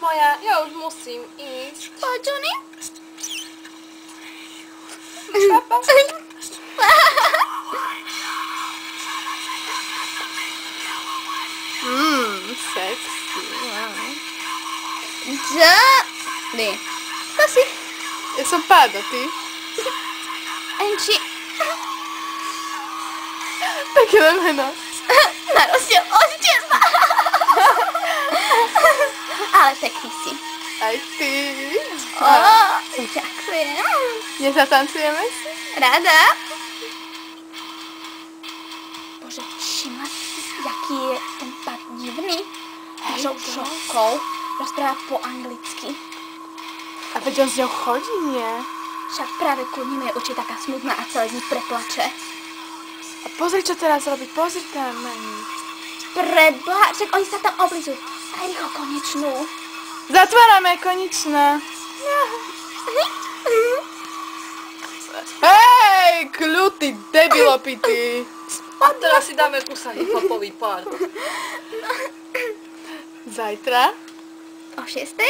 Moja, ja už musím ísť. Poď, Johnny. Papa. Sexy. Johnny. Così. Ja som Páda, ty? Angie. Pekné meno. Na rozdiel od teba. Ale pekný si. Aj ty. Ďakujem. Nezatancujeme si? Rada. Bože, všimla si, jaký je ten pár divný? Našou šopkou rozpráva po anglicky. A veď on s ňou chodí, nie? Však práve kvôli nim je určite taká smutná a celé dní preplače. A pozri, čo teraz robí, pozri tam na nich. Preboha, však oni sa tam oblizujú. Daj rýchlo konečnú. Zatvárame, konečná. Hej, kľuty, debilopity. A teraz si dáme kúsa hip-hopový pár. Zajtra O 6:00?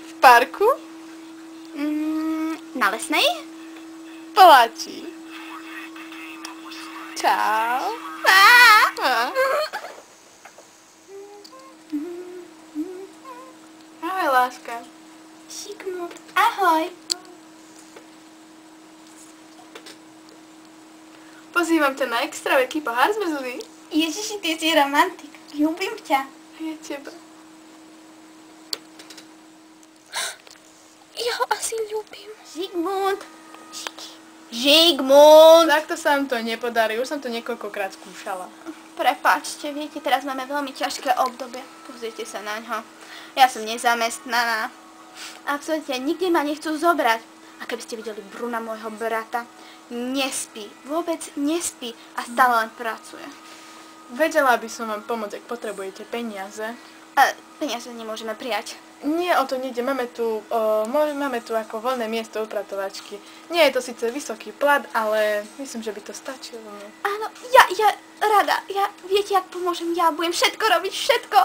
v parku Na Lesnej? Palači. Čau. Á. Ahoj, láska. Sigmund, ahoj. Pozývam ťa na extra veľký pohár zmrzlý. Ježiši, ty si romantik. Ľúbim ťa. A ja teba. Ja ho asi ľúbim. Sigmund. Žigmund. Takto sa vám to nepodarí, už som to niekoľkokrát skúšala. Prepáčte, viete, teraz máme veľmi ťažké obdobie. Pozrite sa na ňo. Ja som nezamestnaná. Absolutne, nikde ma nechcú zobrať. A keby ste videli Bruna, môjho brata, nespí, vôbec nespí a stále len pracuje. Vedela by som vám pomôcť, ak potrebujete peniaze. Peniaze nemôžeme prijať. Nie, o to nejde. Máme tu ako voľné miesto upratovačky. Nie je to síce vysoký plat, ale myslím, že by to stačilo. Áno, ja rada, viete, jak pomôžem, ja budem všetko robiť, všetko.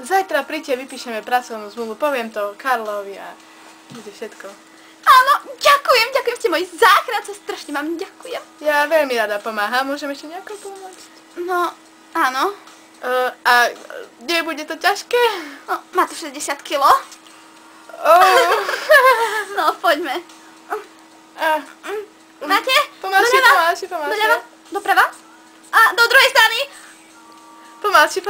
Zajtra príďte, vypíšeme pracovnú zmluvu, poviem to Karlovi a bude všetko. Áno, ďakujem, ste môj záchranca, strašne vám ďakujem. Ja veľmi rada pomáham, môžem ešte nejako pomôcť? No, áno. A nebude to ťažké? No, má to 60 kilo. No, poďme. Máte? Pomalšie. Doľava, doprava a do druhej strany. Pomalšie.